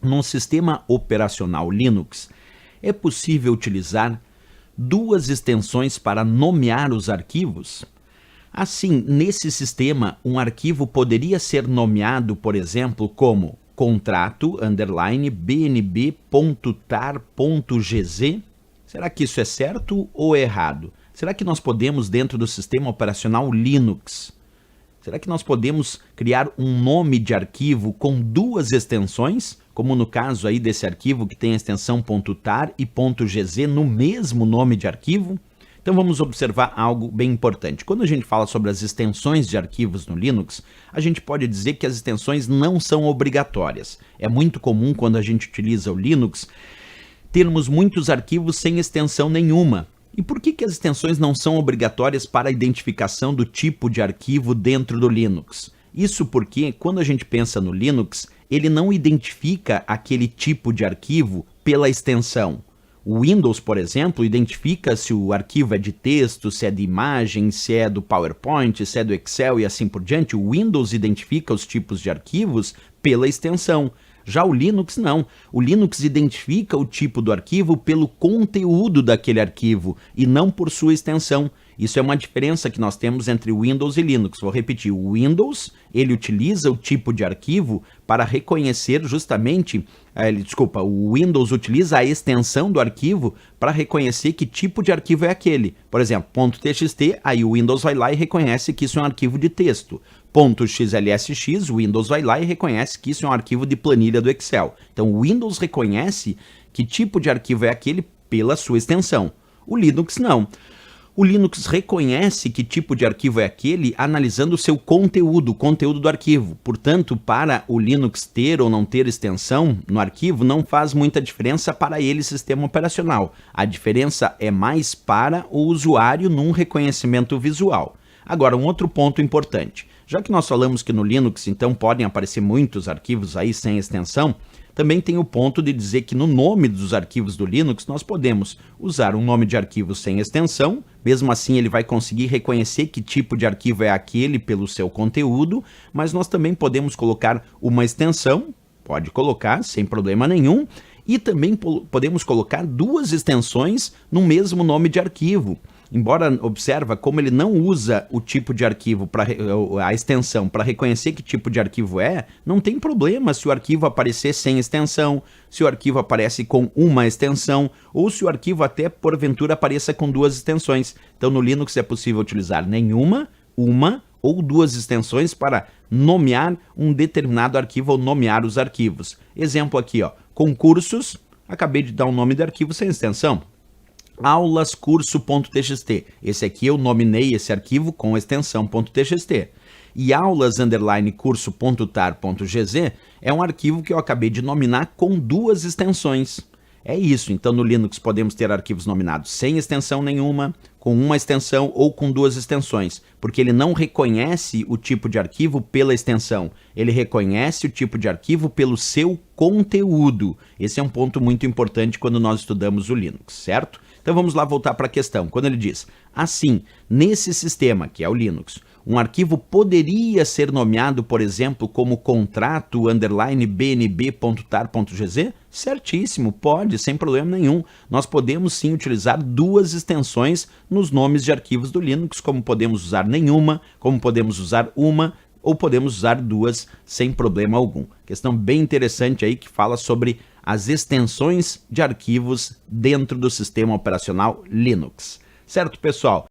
Num sistema operacional Linux, é possível utilizar duas extensões para nomear os arquivos? Assim, nesse sistema, um arquivo poderia ser nomeado, por exemplo, como contrato_bnb.tar.gz? Será que isso é certo ou errado? Será que nós podemos, dentro do sistema operacional Linux, será que nós podemos criar um nome de arquivo com duas extensões, como no caso aí desse arquivo que tem a extensão .tar e .gz no mesmo nome de arquivo? Então vamos observar algo bem importante. Quando a gente fala sobre as extensões de arquivos no Linux, a gente pode dizer que as extensões não são obrigatórias. É muito comum, quando a gente utiliza o Linux, termos muitos arquivos sem extensão nenhuma. E por que as extensões não são obrigatórias para a identificação do tipo de arquivo dentro do Linux? Isso porque, quando a gente pensa no Linux, ele não identifica aquele tipo de arquivo pela extensão. O Windows, por exemplo, identifica se o arquivo é de texto, se é de imagem, se é do PowerPoint, se é do Excel e assim por diante. O Windows identifica os tipos de arquivos pela extensão. Já o Linux não. O Linux identifica o tipo do arquivo pelo conteúdo daquele arquivo e não por sua extensão. Isso é uma diferença que nós temos entre Windows e Linux. Vou repetir, o Windows, ele utiliza o tipo de arquivo para reconhecer justamente, o Windows utiliza a extensão do arquivo para reconhecer que tipo de arquivo é aquele. Por exemplo, .txt, aí o Windows vai lá e reconhece que isso é um arquivo de texto. .xlsx, o Windows vai lá e reconhece que isso é um arquivo de planilha do Excel. Então o Windows reconhece que tipo de arquivo é aquele pela sua extensão. O Linux não. O Linux reconhece que tipo de arquivo é aquele analisando o seu conteúdo, o conteúdo do arquivo. Portanto, para o Linux ter ou não ter extensão no arquivo, não faz muita diferença para ele, sistema operacional. A diferença é mais para o usuário num reconhecimento visual. Agora, um outro ponto importante. Já que nós falamos que no Linux, então, podem aparecer muitos arquivos aí sem extensão, também tem o ponto de dizer que no nome dos arquivos do Linux nós podemos usar um nome de arquivo sem extensão, mesmo assim ele vai conseguir reconhecer que tipo de arquivo é aquele pelo seu conteúdo, mas nós também podemos colocar uma extensão, pode colocar sem problema nenhum, e também podemos colocar duas extensões no mesmo nome de arquivo. Embora observa como ele não usa o tipo de arquivo, a extensão, para reconhecer que tipo de arquivo é, não tem problema se o arquivo aparecer sem extensão, se o arquivo aparece com uma extensão, ou se o arquivo até porventura apareça com duas extensões. Então no Linux é possível utilizar nenhuma, uma ou duas extensões para nomear um determinado arquivo ou nomear os arquivos. Exemplo aqui, ó, concursos, acabei de dar um nome de arquivo sem extensão. aulas_curso.txt. Esse aqui eu nominei esse arquivo com a extensão .txt. E aulas_curso.tar.gz é um arquivo que eu acabei de nominar com duas extensões. É isso, então no Linux podemos ter arquivos nominados sem extensão nenhuma, com uma extensão ou com duas extensões, porque ele não reconhece o tipo de arquivo pela extensão, ele reconhece o tipo de arquivo pelo seu conteúdo. Esse é um ponto muito importante quando nós estudamos o Linux, certo? Então vamos lá voltar para a questão. Quando ele diz, assim, nesse sistema, que é o Linux, um arquivo poderia ser nomeado, por exemplo, como contrato_bnb.tar.gz? Certíssimo, pode, sem problema nenhum. Nós podemos sim utilizar duas extensões nos nomes de arquivos do Linux, como podemos usar nenhuma, como podemos usar uma, ou podemos usar duas sem problema algum. Questão bem interessante aí que fala sobre as extensões de arquivos dentro do sistema operacional Linux. Certo, pessoal?